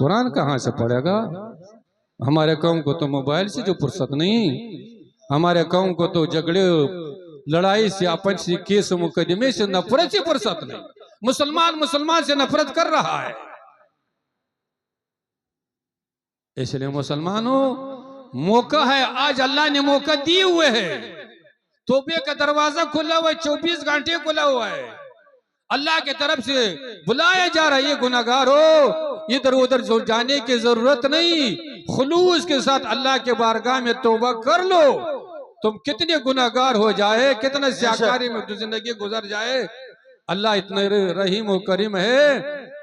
कुरान कहाँ से पढ़ेगा? हमारे कौम को तो मोबाइल से जो फुर्सत नहीं, हमारे कौम को तो झगड़े लड़ाई से आपस से केस मुकदमे से नफरत से फुर्सत नहीं। मुसलमान मुसलमान से नफरत कर रहा है। इसलिए मुसलमानों, मौका है, आज अल्लाह ने मौका दिए हुए है। तौबे का दरवाजा खुला हुआ है, 24 घंटे खुला हुआ है। अल्लाह की तरफ से बुलाया जा रहा है, ये गुनाहगार हो, इधर उधर जो जाने की जरूरत नहीं, खुलूस के साथ अल्लाह के बारगाह में तौबा कर लो। तुम कितने गुनाहगार हो जाए, कितना स्याकारी में जिंदगी गुजर जाए, अल्लाह इतना रहीम और करीम है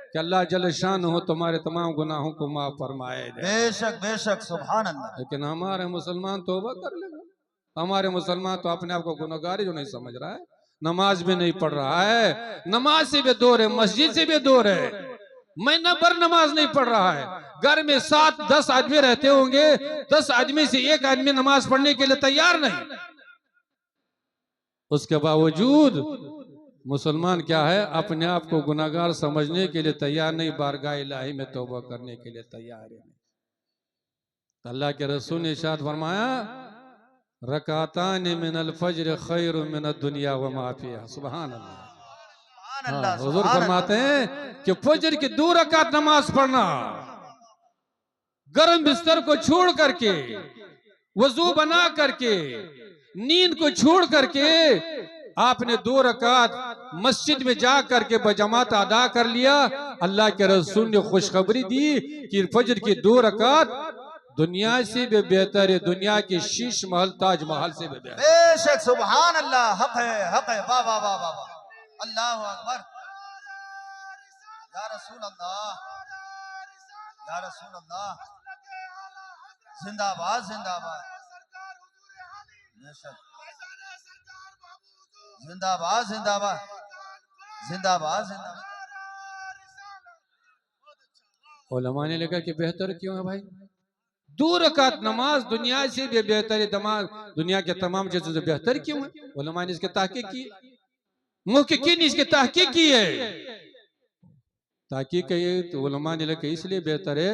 कि अल्लाह जलशान हो तुम्हारे तमाम गुनाहों को माफ फरमाए। बेशक बेशक, सुभान अल्लाह। लेकिन हमारे मुसलमान तौबा कर लेगा। हमारे मुसलमान तो अपने आप को गुनाहगार जो नहीं समझ रहा है, नमाज भी नहीं पढ़ रहा है, नमाज से भी दूर है, मस्जिद से भी दूर है, महीना भर नमाज नहीं पढ़ रहा है। घर में 7-10 आदमी रहते होंगे, 10 आदमी से एक आदमी नमाज पढ़ने के लिए तैयार नहीं। उसके बावजूद मुसलमान क्या है, अपने आप को गुनाहगार समझने के लिए तैयार नहीं, बारगाह इलाही में तौबा करने के लिए तैयार है। अल्लाह के रसूल ने इरशाद फरमाया, रकातान मिनल फज्र खैरु मिनद दुनिया व मा फिहा। सुभान अल्लाह। हुजूर फरमाते हैं कि फज्र की 2 रकात नमाज पढ़ना, गर्म बिस्तर को छोड़ करके, वजू बना करके, नींद को छोड़ करके आपने 2 रकात मस्जिद में जा करके बजमात अदा कर लिया। अल्लाह के रसूल ने खुशखबरी दी कि फज्र की 2 रकात दुनिया से भी बेहतर है, दुनिया के शीश महल ताजमहल से भी बेहतर। बेशक, सुभान अल्लाह। हक है, हक है। वाह वाह वाह वाह, अल्लाहु अकबर। या रसूल अल्लाह, या रसूल अल्लाह, जिंदाबाद जिंदाबाद। बेशक, जिंदाबाद जिंदाबाद जिंदाबाद जिंदाबाद। उलमा ने लिखा कि बेहतर क्यों है भाई? 2 रकात नमाज दुनिया से भी बेहतर है, दुनिया के तमाम चीजों से बेहतर क्यों है? उलमा ने इसके तहकीक की, मुहक्किकीन इसके तहकीक की है। तहकीक ये तो उलमा ने लिखा इसलिए बेहतर है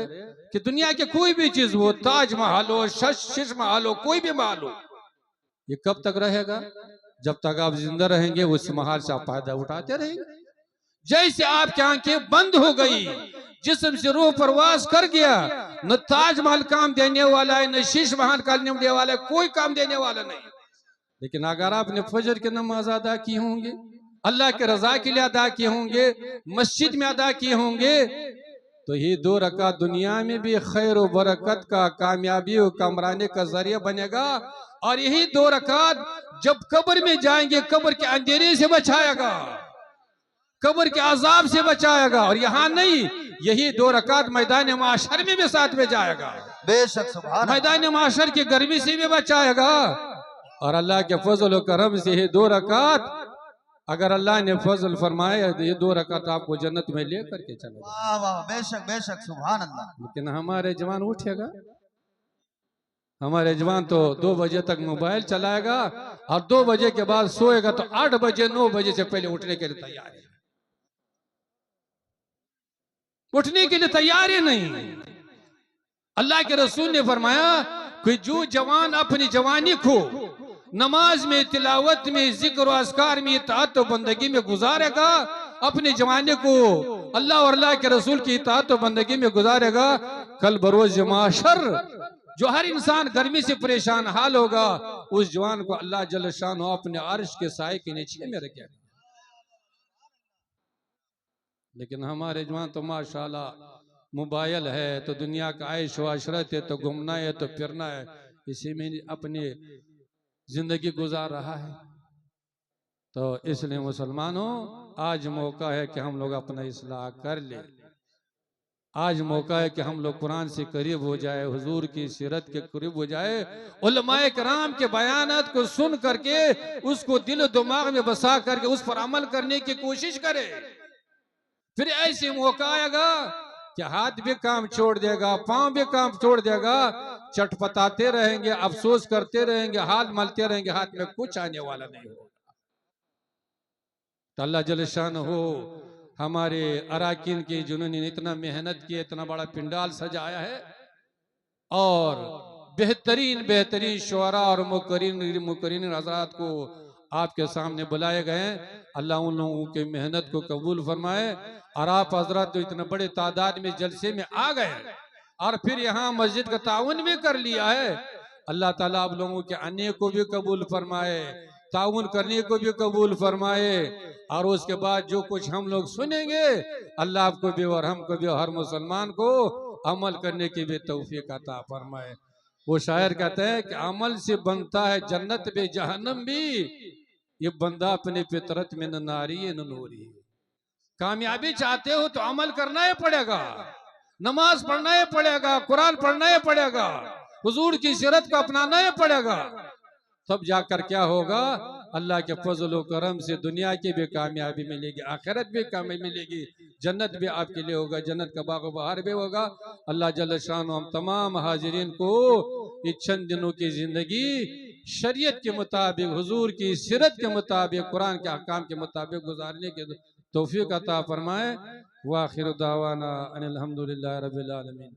कि दुनिया के कोई भी चीज हो, ताजमहल हो, शीश महल हो, कोई भी महल हो, ये कब तक रहेगा? जब तक आप जिंदा रहेंगे उस महल से आप फायदा उठाते रहेंगे। जैसे आपकी आंखें बंद हो गई, जिस्म से रूह परवास कर गया, न ताजमहल काम देने वाला है, न शीश महल काम देने वाला है, कोई काम देने वाला नहीं। लेकिन अगर आपने फजर की नमाज अदा की होंगे, अल्लाह के रजा के लिए अदा किए होंगे, मस्जिद में अदा किए होंगे, तो ये 2 रकात दुनिया में भी खैर और बरकत का, कामयाबी और कमराने का जरिया बनेगा। और यही 2 रकात जब कब्र में जाएंगे, कब्र के अंधेरे से बचाएगा, कब्र के अजाब से बचाएगा। और यहाँ नहीं, यही 2 रकात मैदान माशर में भी साथ में जाएगा। बेशक, सुभान। मैदान माशर की गर्मी से भी बचाएगा। और अल्लाह के फजल और करम से ये 2 रकात, अगर अल्लाह ने फजल फरमाया तो ये 2 रकात आपको जन्नत में लेकर के चलेगा। वाह वाह, बेशक बेशक, सुभान अल्लाह। लेकिन हमारे जवान उठेगा, हमारे जवान तो 2 बजे तक मोबाइल चलाएगा और 2 बजे के बाद सोएगा, तो 8 बजे 9 बजे से पहले उठने के लिए तैयार है, उठने के लिए तैयार ही नहीं। अल्लाह के रसूल ने फरमाया कि जो जवान अपनी जवानी को नमाज में, तिलावत में, जिक्र और अस्कार में, इताअत और बंदगी में गुजारेगा, अपने जवानी को अल्लाह और अल्लाह के रसूल की इताअत और बंदगी में गुजारेगा, कल बरोज माशर जो हर इंसान गर्मी से परेशान हाल होगा, उस जवान को अल्लाह जल शान अपने अर्श के साए के नीचे में रखेगा। लेकिन हमारे जवान तो माशाल्लाह मोबाइल है तो दुनिया का आयश व अशरत है, तो घूमना है तो फिरना है, इसी में अपनी जिंदगी गुजार रहा है। तो इसलिए मुसलमानों, आज मौका है कि हम लोग अपना इस्लाह कर ले। आज मौका है कि हम लोग कुरान से करीब हो जाए, हुजूर की सीरत के करीब हो जाए, उलमाए कराम के बयानात को सुन करके उसको दिल दिमाग में बसा करके उस पर अमल करने की कोशिश करे। फिर ऐसे मौका आएगा कि हाथ भी काम छोड़ देगा, पांव भी काम छोड़ देगा, चटपटाते रहेंगे, अफसोस करते रहेंगे, हाथ मलते रहेंगे, हाथ में कुछ आने वाला नहीं होगा। तो अल्लाह जल शान हो हमारे अराकीन के जिन्होंने इतना मेहनत की, इतना बड़ा पिंडाल सजाया है, और बेहतरीन बेहतरीन शुअरा और मुकर्रिन हज़रात को आपके सामने बुलाए गए। अल्लाह उन लोगों की मेहनत को कबूल फरमाए। और आप हजरत तो इतने बड़े तादाद में जलसे में आ गए और फिर यहाँ मस्जिद का ताउन भी कर लिया है। अल्लाह ताला आप लोगों के आने को भी कबूल फरमाए, ताउन करने को भी कबूल फरमाए। और उसके बाद जो कुछ हम लोग सुनेंगे, अल्लाह आपको भी और हमको भी, हर मुसलमान को अमल करने की भी तौफीक अता फरमाए। वो शायर कहते हैं कि अमल से बनता है जन्नत भी जहन्नम भी, ये बंदा अपने फितरत में न नारी है न नूरी। कामयाबी चाहते हो तो अमल करना ही पड़ेगा, नमाज पढ़ना ही पड़ेगा, कुरान पढ़ना ही पड़ेगा, हुजूर की सीरत को अपनाना ही पड़ेगा। तब जाकर क्या होगा, अल्लाह के फजल व करम से दुनिया की भी कामयाबी मिलेगी, आखिरत भी कामयाबी मिलेगी, जन्नत भी आपके लिए होगा, जन्नत का बाग बहार भी होगा। अल्लाह जल्ल शान हम तमाम हाजिरीन को इस चंद दिनों की जिंदगी शरीयत के मुताबिक, हुजूर की सीरत के मुताबिक, कुरान के अहकाम के मुताबिक गुजारने के तौफीक अता फरमाए। व आखिर दावाना अनिल हम्दुलिल्लाहि रब्बिल आलमीन।